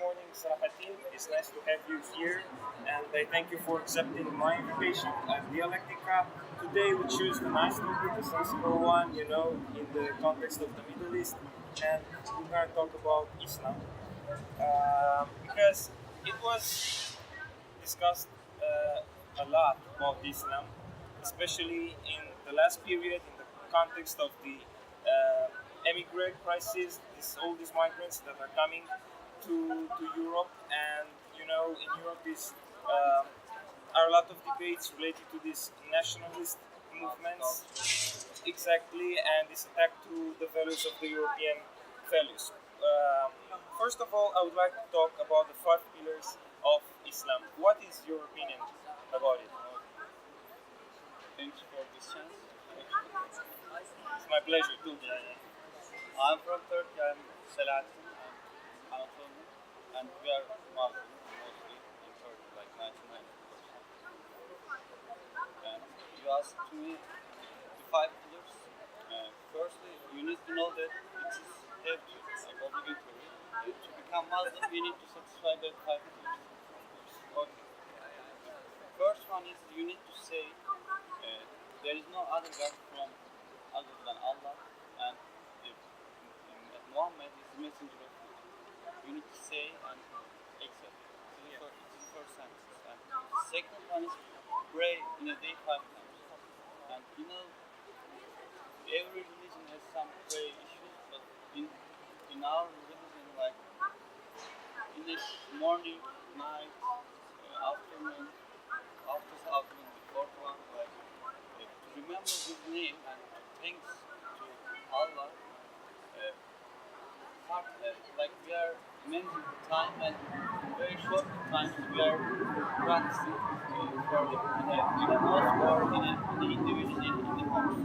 morning, Sarahatin. It's nice to have you here, and I thank you for accepting my invitation at Dialectica. Today we choose the nice topic, the sensible one, in the context of the Middle East, and we're going to talk about Islam. Because it was discussed a lot about Islam, especially in the last period, in the context of the immigrant crisis, all these migrants that are coming to Europe, and in Europe are a lot of debates related to these nationalist movements, exactly, and this attack to the values of the European values. Um, First of all, I would like to talk about the five pillars of Islam. What is your opinion about it? Thanks for this chance. It's my pleasure too. I'm from Turkey. I'm Selahattin. I'm Anatolian, and we are Muslim mostly in Turkey, like 99%. And you asked me the five pillars. Firstly, you need to know that it is heavy, like obligatory. To become Muslim, you need to satisfy that five pillars. Okay. First one is you need to say there is no other God from other than Allah, and Muhammad is the messenger of God. You need to say and accept. It is the first sentence. And the second one is pray in a day 5 times. And every religion has some prayer issues, but in our religion, like in the morning, night, afternoon, afternoon, the fourth one, like to remember His name and to thanks to Allah. Like we are managing the time and very short times we are practicing for in a mosque or in the individual in the homes.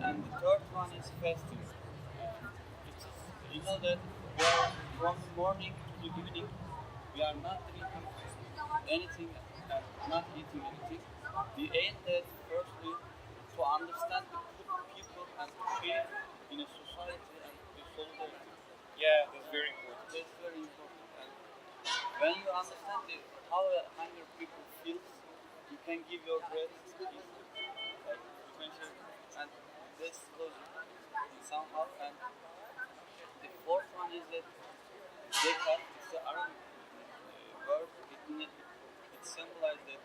And the third one is fasting. It is, you know that we are from the morning to the evening we are not drinking anything and not eating anything. We aim that firstly to understand the people and to share in a society and the solidarity. Yeah, that's very important. That's very important. And when you understand how a hungry people feels, you can give your bread easily. Like you can share, and that's logic somehow. And the fourth one is that zekat. It's an Arabic word. It symbolizes that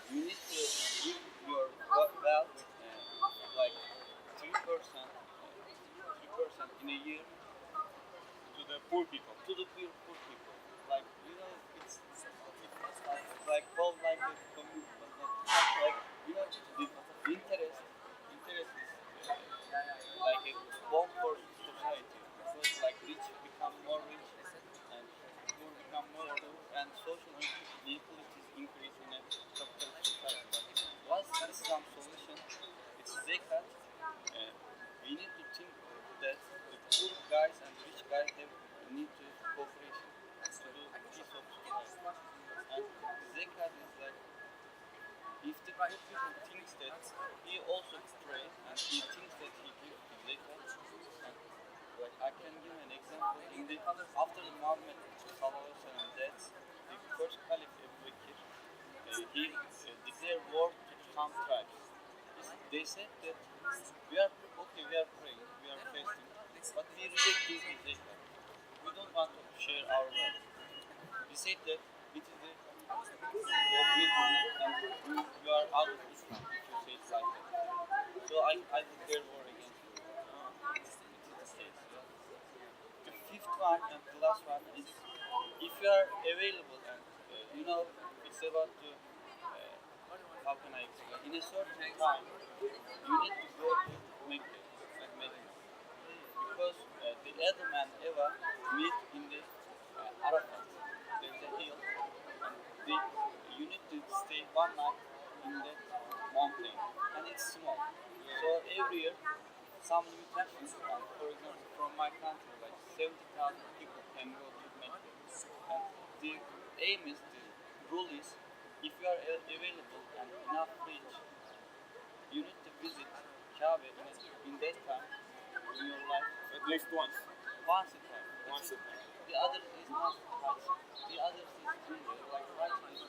you need to give your wealth like 3%, 3% in a year To the poor people. to the poor people. Like it's like called like the community, but not like the interest is like a bomb for society because like rich become more rich and poor become more poor and social inequalities increase in a capitalist society. But what's Islam's solution? It's zakat. We need to think that the poor guys and rich guys have need to cooperation to do peace of society. And zakat is like if the poor people thinks that he also pray and he thinks that he gives the zakat, and like I can give an example. After the Muhammad death, the first Caliph Abu Bakr, he declared war to some tribes. They said that we are okay, we are praying, we are fasting, but we reject this zakat. We don't want to share our wealth. He said that it is the obligatory and you are out of Islam if you say it like that. So I declare war against you. It is the case. Yeah. The fifth one and the last one is if you are available and it's about to how can I explain? In a certain time, you need to go to Mecca and Medina because the Adam and Eva meet in the Arafat. There's a hill, and you need to stay one night in that mountain, and it's small. So every year, some limitations. For example, from my country, like 70,000 people can go to Mecca, and the aim is the rule is if you are available and enough rich, you need to visit Kaaba in that time in your life At least once. One second. One second. The other is not right. The other is ginger. Like right is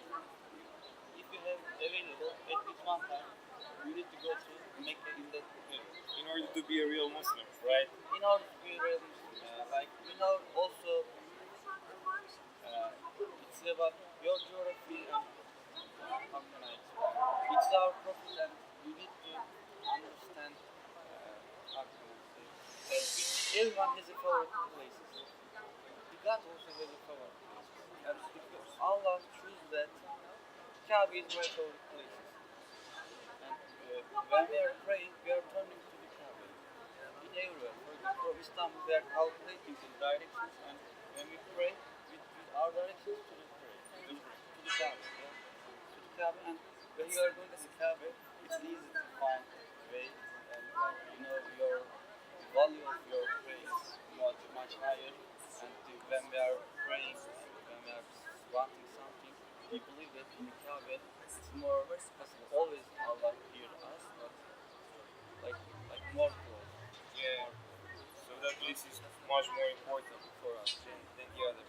if you have available at least one time, you need to go to Mecca in that period. In order to be a real Muslim, right? In order to be real Muslim, like also it's about your geography and how can I explain? It's our prophet and you need to understand how can I say everyone has a favorite places. The God also has a favorite places. And because Allah chose that Kaaba is my favorite places. And when we are praying, we are turning to the Kaaba. In everywhere. For example, from Istanbul, we are calculating the directions and when we pray, with our directions to the prayer, to the Kaaba. Yeah? To the Kaaba and when you are going to the Kaaba, it's easy to find way and your value of your prayer is much higher and when we are praying, when we are wanting something, we believe that in the Kaaba it's more possible. Always Allah hear us, but more close. Yeah. So that place is much more important for us than the other.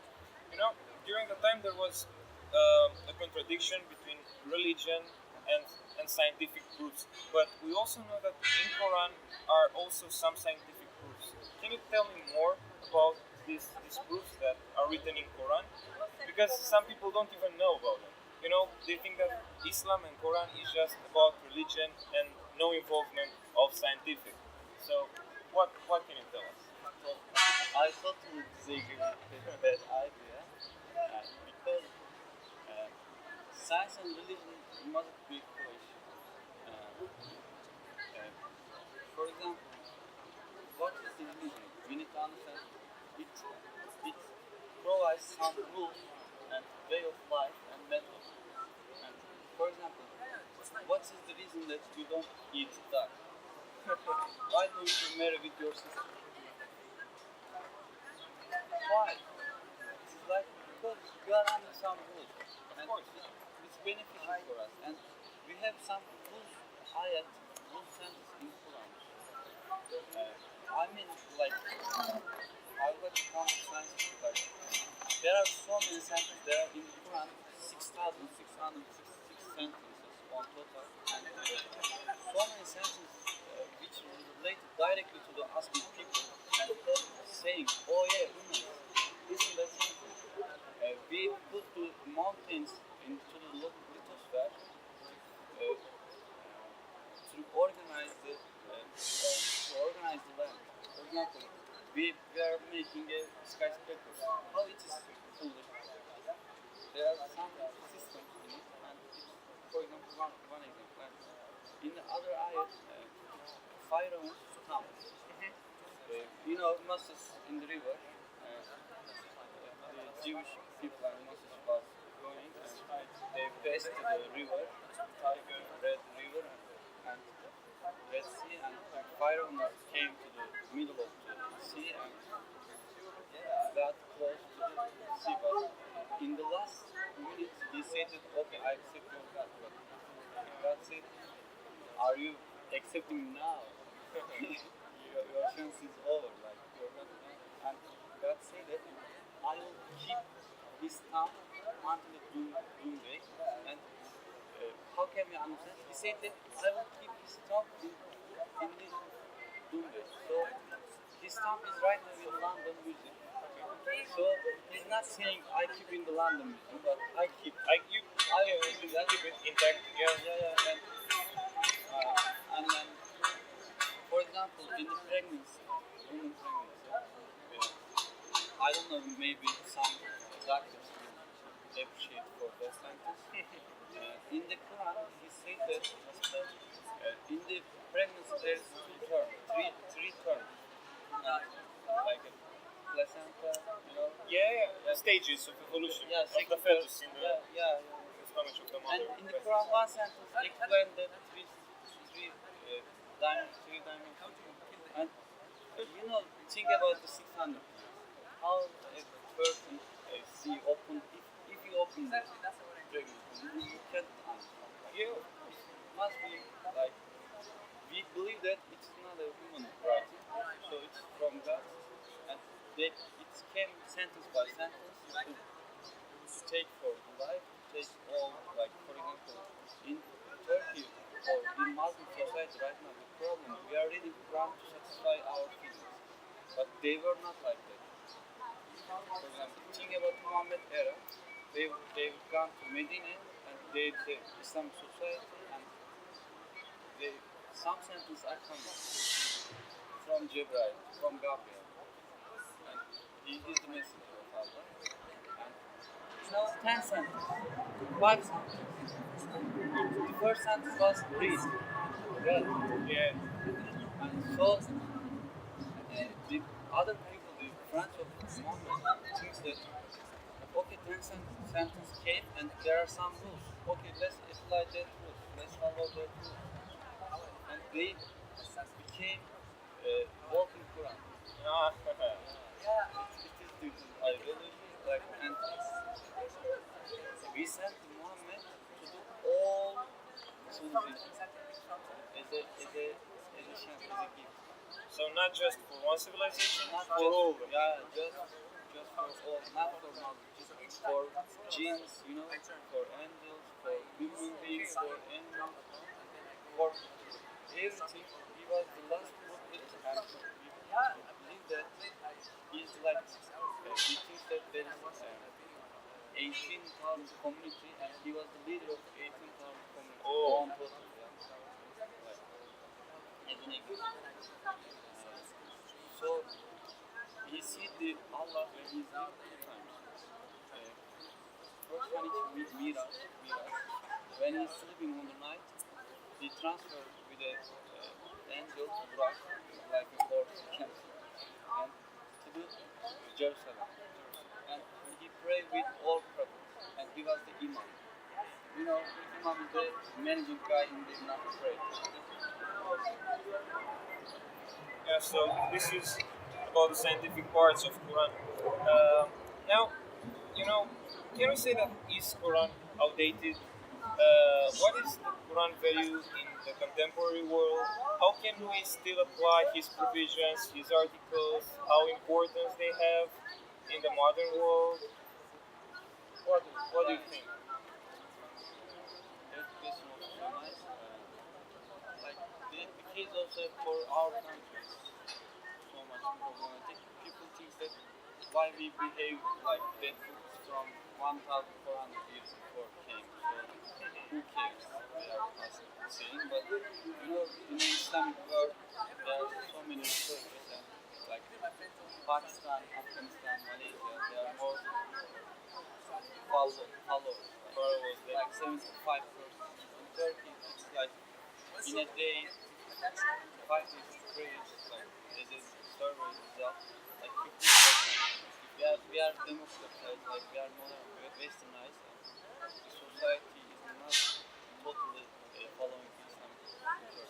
During the time there was a contradiction between religion and scientific proofs, but we also know that in Quran are also some scientific proofs. Can you tell me more about these proofs that are written in Quran? Because some people don't even know about them. They think that Islam and Quran is just about religion and no involvement of scientific. So, what can you tell us? So I totally disagree with that idea because uh, science and religion must be correlation. For example, what is the religion? We need to understand it provides some rules and way of life and method. And for example, what is the reason that you don't eat duck? Why don't you marry with your sister? Why? It's like because we are under some rules and it's beneficial for us. And we have some rules, ayat, rules sentences in Quran. I mean, I would like to come to science. Like, there are so many sentences. There are in Quran 6,666 sentences on total, and so many sentences which are related directly to the asking people and saying, "Oh yeah, humans, listen that sentence. We put the mountains into the lithosphere to organize the land. For example, we are making a skyscraper. How it is fully? There are some systems in it, and it's, for example, one example. And in the other ayat, Pharaoh's tomb. Moses in the river. The Jewish people and Moses was going, and they passed the river, Tiger, Red River, and Red Sea, and Pharaoh came to the middle of the sea and got close to the sea. But in the last minute, he said that, okay, I accept your God. But God said, are you accepting now? your chance is over. Like you're not. And God said that I will keep this town until the doomsday. And how can we understand? He said that I will keep his town in the doomsday. So his town is right now in London Museum. So he's not saying I keep in the London Museum, but I keep. I will keep it intact. Yeah. And then, for example, in the pregnancy, woman pregnancy, I don't know, maybe some doctors will appreciate for that sentence. In the Quran, he said that in the pregnancy there's three terms, like a placenta, Stages of evolution Yeah, of the fetus in the yeah. stomach of the And mother. in the Quran, one sentence explained that three dimensions. And think about the 600. How a person see open, if you open the pregnancy, you can't understand. It must be like, we believe that it's not a human writing, so it's from God. And it came sentence by sentence to take for life, to take all, like, for example, in Turkey or in Muslim society right now, the problem, we are reading Quran to satisfy our feelings. But they were not like that. For example, think about Muhammad era, they've gone to Medina and the Islamic society, and they, some sentences are coming from Jibril, from Gabriel, and he is the messenger of Allah. And it's 10 sentences, 5 sentences. The first sentence was read, read. Yeah. And so the other people, the friends of Muhammad, thinks that okay, 10 sentence came and there are some rules. Okay, let's apply that rules. Let's follow that rules. And they became walking Quran. Ah, It is the ideology, like, and we sent Muhammad to do all civilization as a gift. so not just for one civilization, Not for just, all. yeah, just for all, not for Muslims, just for jinns, for angels, for human beings, for animals, for everything. He was the last prophet, and we believe that he's like, we think that there is 18,000 community, and he was the leader of 18,000 community. Oh. On total, yeah. Like, as an example. So he see the Allah when he's living two times. First one is Miraj. When he's sleeping on the night, he transferred with an angel to Burak, like a horse camel, and to the Jerusalem. And he prayed with all prophets, and he was the Imam. Imam is the managing guy in the Imam prayer. Yeah, so this is about the scientific parts of Quran. Now, can we say that is Quran outdated? What is the Quran value in the contemporary world? How can we still apply his provisions, his articles, how importance they have in the modern world? What do you think? That question was so nice. Like, the case also for our country is so much problematic. People think that why we behave like that from 1,400 years before came. So who cares? They are saying, but in the Islamic world, there are so many researchers, and like Pakistan, Afghanistan, Malaysia, there are more followers. Like 75%. In Turkey, it's like in a day, 5 to 3 years, like as a survey result, like 50%. We are democratized, like we are more westernized, and the society is not totally following the Islamic culture.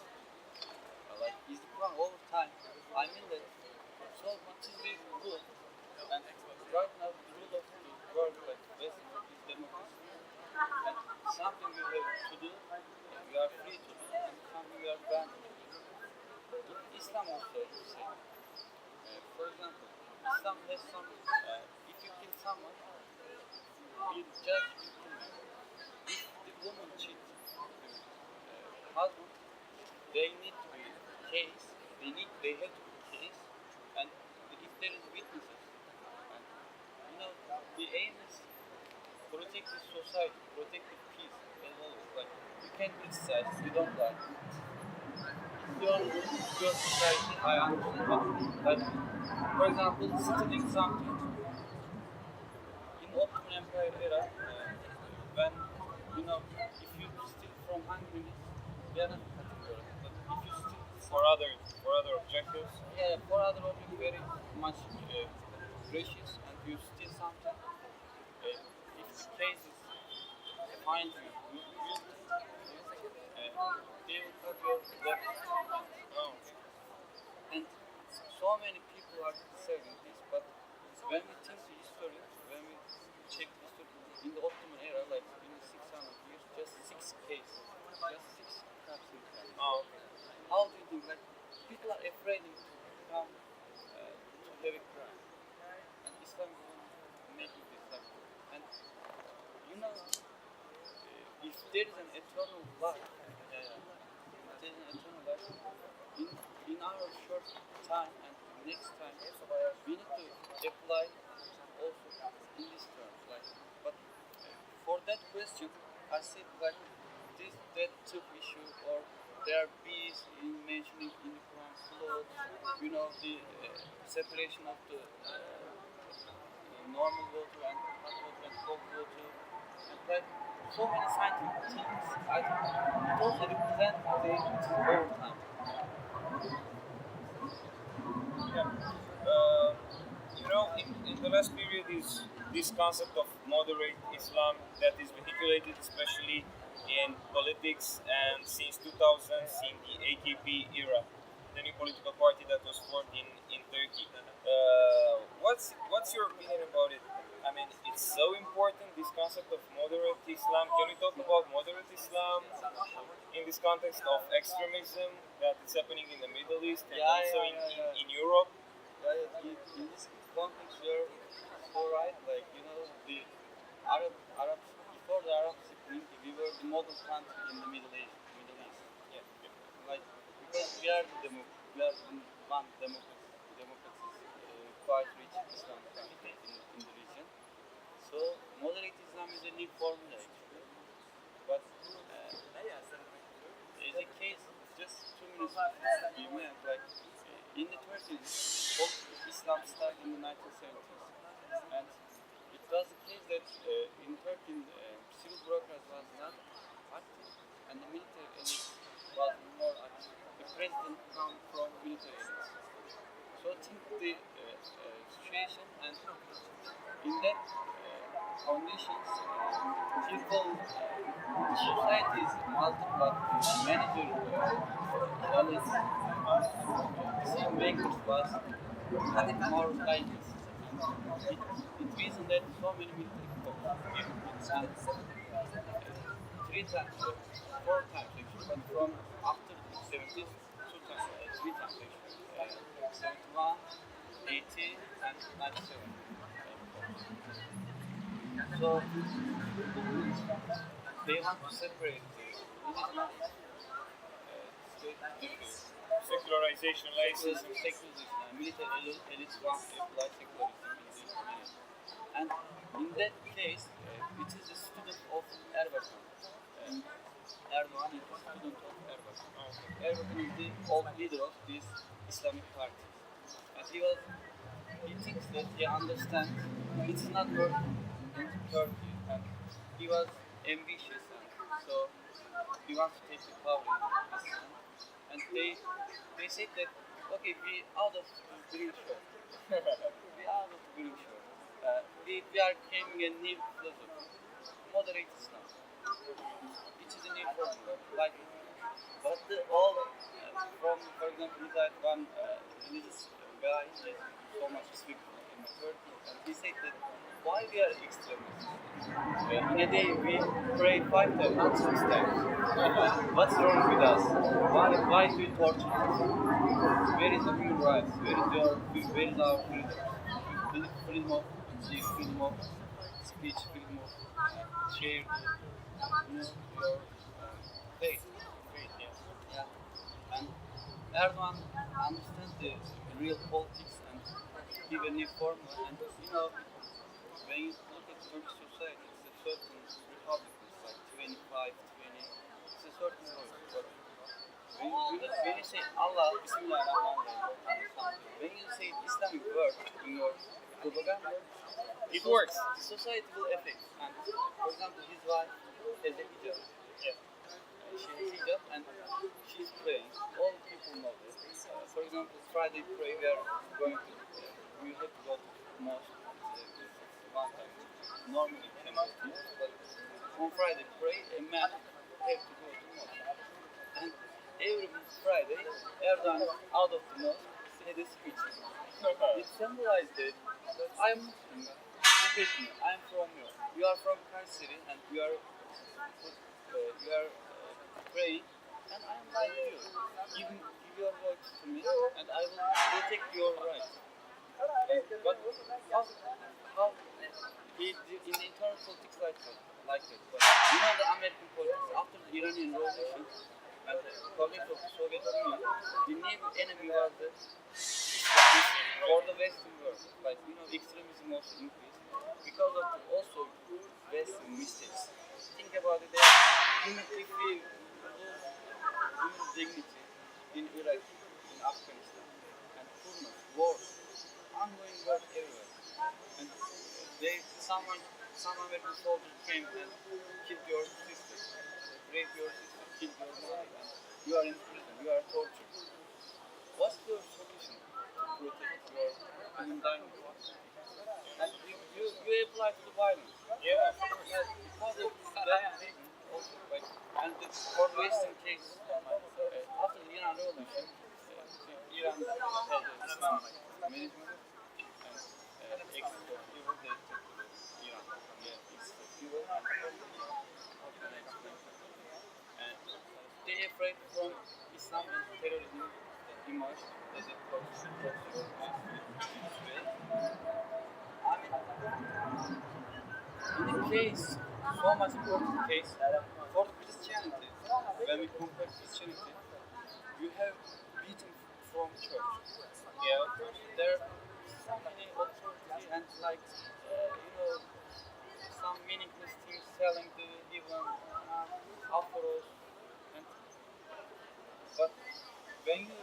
Like, is the Quran over time? I mean that, so it is the rule, and right now the rule of the world, like Western, is democracy. And something you have to do, you are free to do, and something you are banned to do. Islam also is the same. For example, Islam has some, if you kill someone, you judge will kill you. If the woman cheats with husband, they need to be case, they have to be case, and if there is witnesses, and the aim is protect the society, protect the peace, as always. Like, you can criticize, you don't like it. Your society, I understand, but for example, stealing something in Ottoman Empire era, when if you steal from Hungary, they are not cutting your head. But if you steal For other objectives? for other object very much precious, and you steal something, if the case is find you guilty, they will cut your debt. Oh, And so many people are saying this, but when we think the history, when we check the history, in the Ottoman era, like in the 600 years, just 6 cases, just 6 cops in crime. oh, How do you think, like, people are afraid to come to have a crime? there is an eternal life, there is an eternal life in, in our short time and next time, we need to apply also in this terms. Like, but for that question, I said like this that took issue or there are bees in mentioning in the Quran flows, the separation of the normal water and hot water and cold water, and like so many scientific things. I think it also represents the overtime. Yeah. In the last period is this concept of moderate Islam that is vehiculated, especially in politics, and since 2000s in the AKP era, the new political party that was formed in Turkey. What's your opinion about it? I mean, it's so important, this concept of moderate Islam. Can we talk about moderate Islam in this context of extremism that is happening in the Middle East and also in Europe? In this context, you're so right. Like the Arabs before the Arab Spring, we were the model country in the Middle East. Yeah. Like because we are we are the one democracy, quite rich Islamic country in the region. So moderate Islam is a new formula actually. But as a case, just 2 minutes you may have, like in the Turkish, Islam started in the 1970s, and it was the case that in Turkey, civil bureaucracy was not active, and the military elite was more active. The president comes from military elite. So think the situation, and in that conditions, people, society is multiple manager, elites, decision makers was more guidance. It reason that so many military coups and three times, four times actually, but from after the 70s, two times, three times actually, 71, 80, and 97. So they want to separate the religion, state, Secularization, laicism. secularism, military elites want to apply secularism in the religion. And in that case, it is a student of Erbakan. Erdogan is a student of Erbakan. Erbakan is the old leader of this Islamic party. And he thinks that he understands it is not working in Turkey. And he was ambitious, and so he wants to take the power in Islam. And they said that okay, we out of the green shore. We out of the green shore. We are claiming a new philosophy, moderate Islam. It is a new formula. Like, but all from, for example, he had one religious guy is so much strict in Turkey, and he said that why we are extremists. In a day we pray 5 times, not 6 times. What's wrong with us? Why do we torture? Where is the human rights? Where is our freedom? Freedom of freedom of speech, freedom of share your faith. Yeah. And Erdogan understands the real politics and give a new formula. And when you look at Turkish society, it's a certain republic, it's like 25, 20, it's a certain way. But when you say Allah, Bismillah, when you say Islamic word in your propaganda, It works. Society will affect. And for example, his wife has a hijab. Yeah. She has hijab and she's praying. All people know this. For example, Friday pray we are going to, we have to go to mosque. It's one time. Normally we can go to mosque, but on Friday pray a man have to go to mosque. And every Friday, Erdogan out of the mosque said a speech. It symbolized that I'm Muslim. Look at me. I'm from you. You are from Kayseri and you are praying, and I am like you. Give your words to me, and I will protect your rights. But how in the internal politics like that. But you know the American politics after the Iranian Revolution and the collapse of the Soviet Union, the new enemy was the for the Western world. Like extremism also increased because of the also Western mistakes. Think about it. If we lose human dignity in Iraq, in Afghanistan, and poorness, wars, ongoing wars everywhere, and some American soldiers came and killed your sister, raped your sister, killed your mother, and you are in prison, you are tortured. What's your solution to protect your human dignity? And you apply to the violence. Yeah. Because of that also, right? And for the Western case, after the Iran Revolution, Iran had a Islamic management and export of fuel, they took Iran. Yeah, it's fuel and how can I explain? And they afraid from Islam and terrorism that emerged as a proxy way. I mean, in the case, so much important case, for Christianity, when we compare Christianity, you have beaten from church. Yeah, of course. There are so many authority and some meaningless things telling the even after and but when you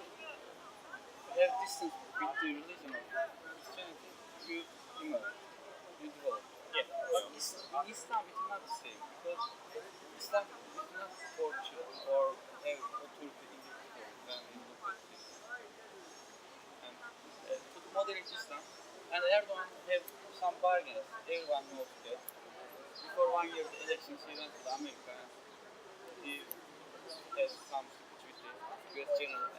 have distance with the religion of Christianity, you emerge, you develop. Yeah. But in Islam, it is not the same because Islam is not torture or have authority in the people when we look at this. And to the modern Islam, and Erdogan have some bargains. Everyone knows that. Before 1 year the elections, he went to America and he has some speech with the US General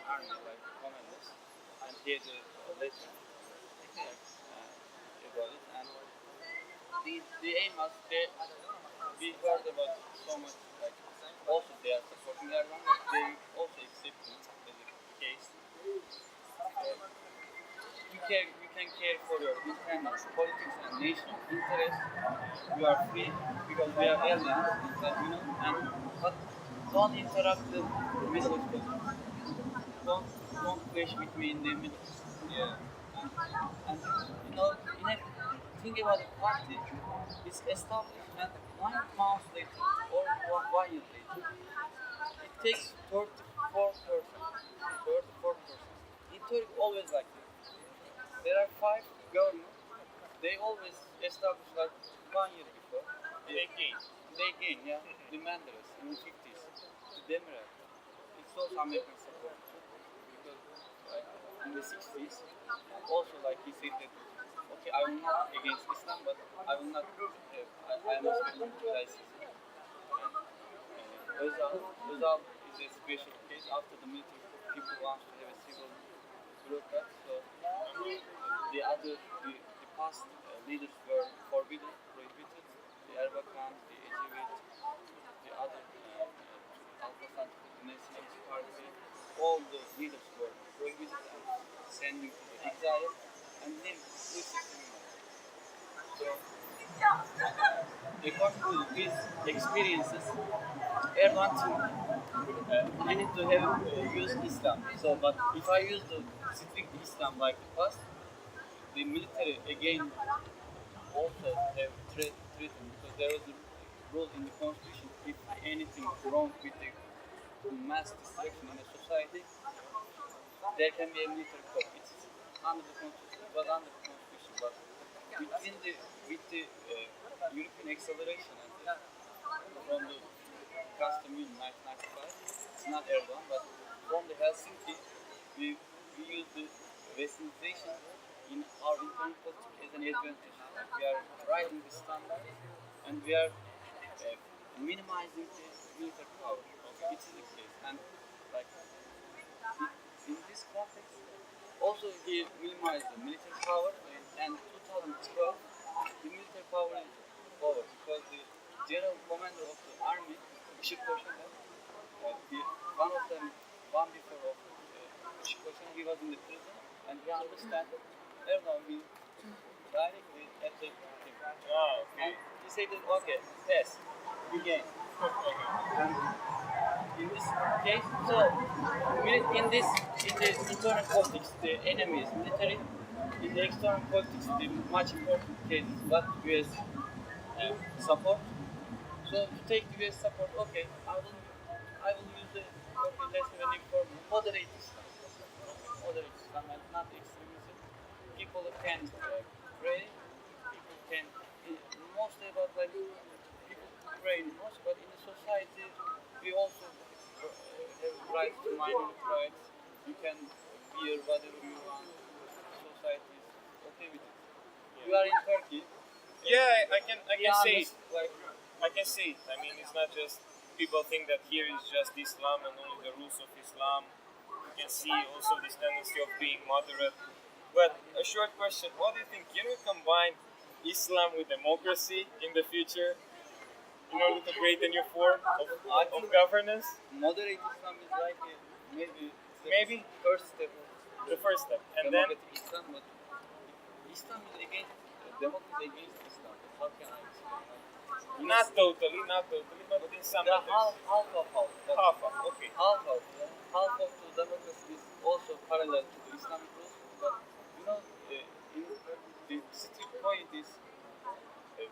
Army, like the commanders, and he had a letter about it. And the aim was we heard about so much, like also they are supporting Erdogan, but they also accept it as a case. You can care for your internal politics and national interests. You are free because we are aliens, and but don't interrupt the Middle East politics. Don't clash with me in the Middle East. Yeah. And in a think about the party, it's established and 9 months later or 1 year later, it takes 34%. 34%. In Turkey, always like that. There are 5 governments. They always establish like 1 year before. They gain. They gain, yeah. The Menderes in the 50s. The Demirel. It's also American support. Because like, in the 60s, also like he said that, okay, I will not against Islam, but I will not, I am respecting ISIS. Özal is a special case after the military people want to have a civil bureaucrat, so the past leaders were forbidden, prohibited. The Erbakan, the Ecevit, the other Alparslan, the Nationalist Party, all the leaders were prohibited and sending to the exile, and then this system. So, according to these experiences, Erdogan I need to have use Islam. So, but if I use the strict Islam like the past, the military again also have threatened because there was a rule in the constitution. If anything wrong with the mass destruction in a society, there can be a military court. It's under the constitution. It was under the constitution, but with the European acceleration and from the custom union 1995, it's not Erdogan, but from the Helsinki, we use the westernization in our internal politics as an advantage. Like we are rising the standard and we are minimizing the military power. Okay, it is the case. And like in this context, also he minimized the military power. And 2012, the military power is over because the general commander of the army, one before of Ishikosan, he was in the prison and he understood that Erdogan will directly attack him. say that okay, yes, you gain. And in this case, so in the internal politics, the enemy is military. In the external politics, the much important case is what US support. So to take US support, okay, I will use the okay, let's have a new formula, moderate Islam. Okay, moderate Islam and not extremism. People can pray, people can mostly about like people pray most, but in the society we also have rights to minority rights. You can wear whatever you want. Society is okay with it. You are in Turkey. Yeah, I We can are say it. like I can see it. I mean, it's not just people think that here is just Islam and only the rules of Islam. You can see also this tendency of being moderate. But a short question: what do you think? Can we combine Islam with democracy in the future in order to create a new form of governance? moderate Islam is like maybe it's the Maybe first step of the first step, and then democratic Islam, but Islam is against democracy against Islam. How can I explain? not totally, but in some There are matters, half of half. half of okay. Half of the democracy is also parallel to the Islamic rules, but you know, in the strict point is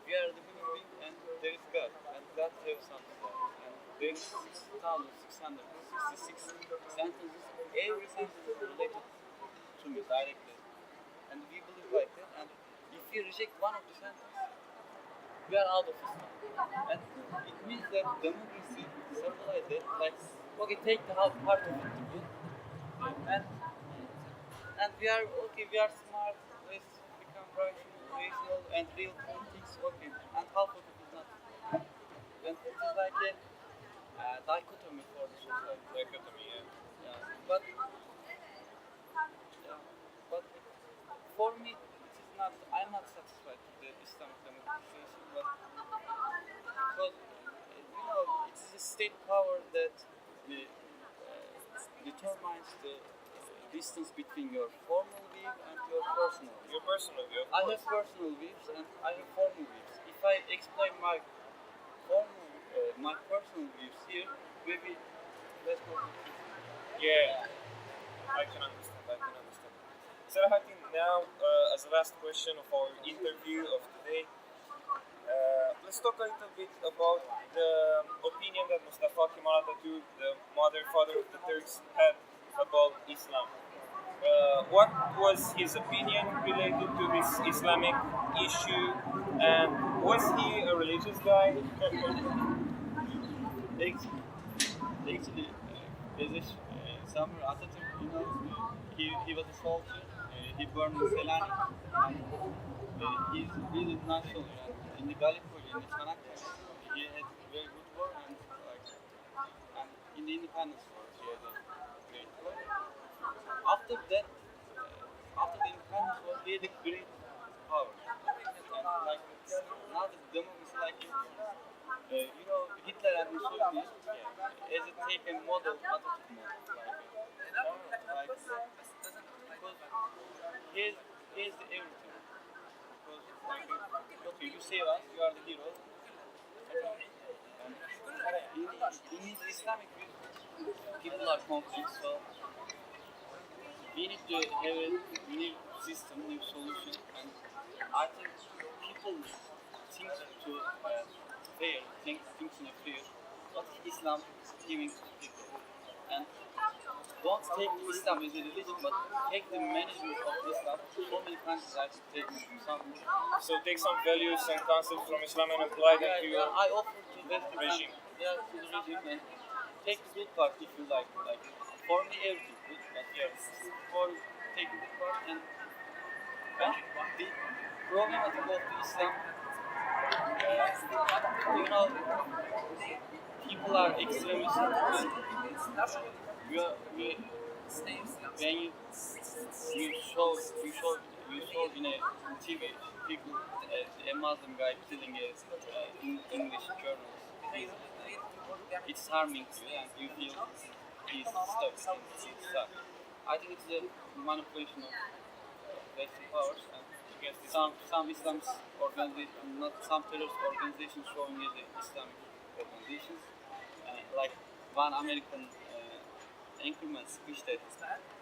we are the human being and there is God, and God has some desires, and there is 6,666 sentences. Every sentence is related to me directly, and we believe like that. And if we reject one of the sentences, we are out of Islam. And it means that democracy symbolize that, like, okay, take the half part of it to be, and we are okay, we are smart, let's become rational and real politics, okay, and half of it is not. And it is like a dichotomy for the society. Dichotomy, yeah. Yeah. Yeah, but for me, it is not. I'm not satisfied with the Islamic democratization, but because you know it is a state power that determines the distance between your formal view and your personal view. Your personal view, of I course. have personal views and I have formal views. If I explain my personal views here, maybe let's go to Yeah, I can understand. Serahatin, now as the last question of our interview of today, let's talk a little bit about the opinion that Mustafa Kemal Atatürk, the father of the Turks, had about Islam. What was his opinion related to this Islamic issue, and was he a religious guy? Actually, there's Samur Atatürk, you know, he was a soldier. He born in Selanik, and he's really national. And in the Gallipoli, in the Çanakkale, he had very good war, and in the independence war, he had a great war. After that, after the independence war, he had a great power. And like now the democracy, like you know, Hitler and Mussolini, as a taken model, Atatürk model, like because here's the everything. Because like, okay, you save us, you are the hero. And in his Islamic view, people are confused, so we need to have a new system, new solution, and I think people think to thinks in a fair what Islam is giving to people, and don't take Islam as a religion, but take the management of Islam. So many countries actually take some. So take some values and concepts from Islam and apply them to your I offer to the regime. Yeah, to the regime and take the good part if you like. Like for me, everything good, but yeah, for take the good part and the problematic of the Islam. You know, people are extremists. We when you show in a TV people a Muslim guy killing a English journalist. It's harming to you and you feel he's stuck. I think it's a manipulation of Western powers and against some Islamist organization, not some terrorist organizations showing as Islamic organizations, like one American anchorman speech that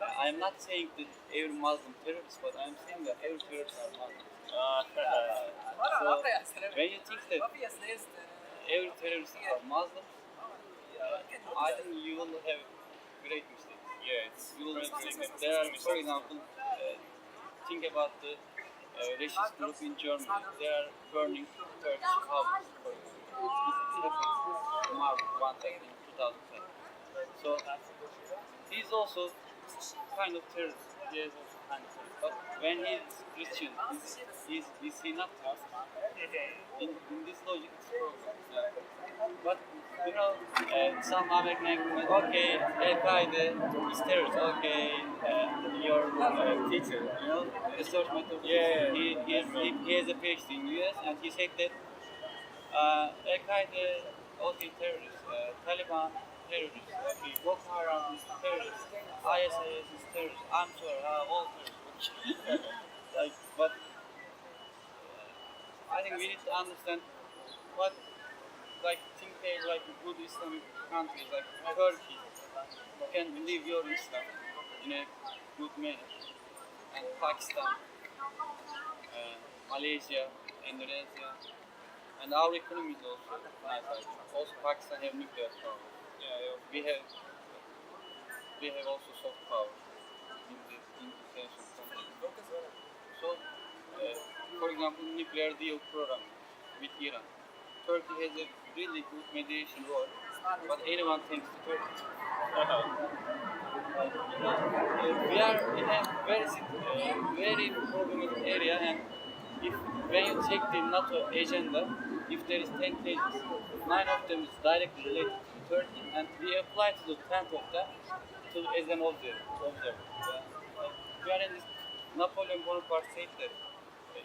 I am not saying that every Muslim terrorist, but I am saying that every terrorist are Muslim. So when you think that every terrorist are Muslim, I think you will have great mistakes. Yeah, it's You will make mistakes. There are, for example, think about the racist group in Germany. They are burning Turkish houses, for example. This happened in March 2010. So he's also kind of terrorist. He is also kind of terrorist. But when he's Christian, is he not terrorist? In this logic, it's wrong. But you know, some American argument, okay, Al Qaeda is terrorist, okay, your teacher, you know, research method, Yeah. he has a PhD in US and he said that Al Qaeda, okay, terrorist, Taliban, terrorist, okay, Boko Haram is terrorist, ISIS is terrorist, I'm sorry, all terrorists. Like, but I think we need to understand what, like, think they like good Islamic countries like Turkey can live your Islam in a good manner, and Pakistan, Malaysia, Indonesia, and our economy is also nice. Also, Pakistan have nuclear power. Yeah, We have also soft power in the international context. So, for example, nuclear deal program with Iran. Turkey has a really good mediation role, but anyone thinks to Turkey. We are in a very problematic area, and if when you take the NATO agenda, if there is 10 pages, 9 of them is directly related to Turkey, and we apply to the 10th of them as an observer. We are in this Napoleon Bonaparte said that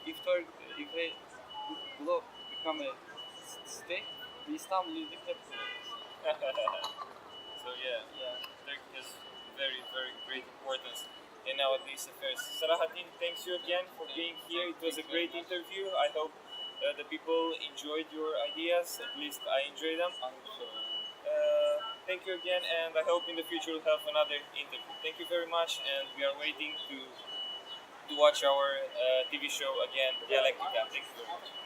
if a globe become a state, Istanbul is the capital. So Turkey has very, very great importance in nowadays affairs. Salahaddin, thanks you again for being here. It was a great interview. I hope the people enjoyed your ideas. At least I enjoyed them. Thank you again, and I hope in the future we'll have another interview. Thank you very much, and we are waiting to watch our TV show again, Dialectica. Thank you very much.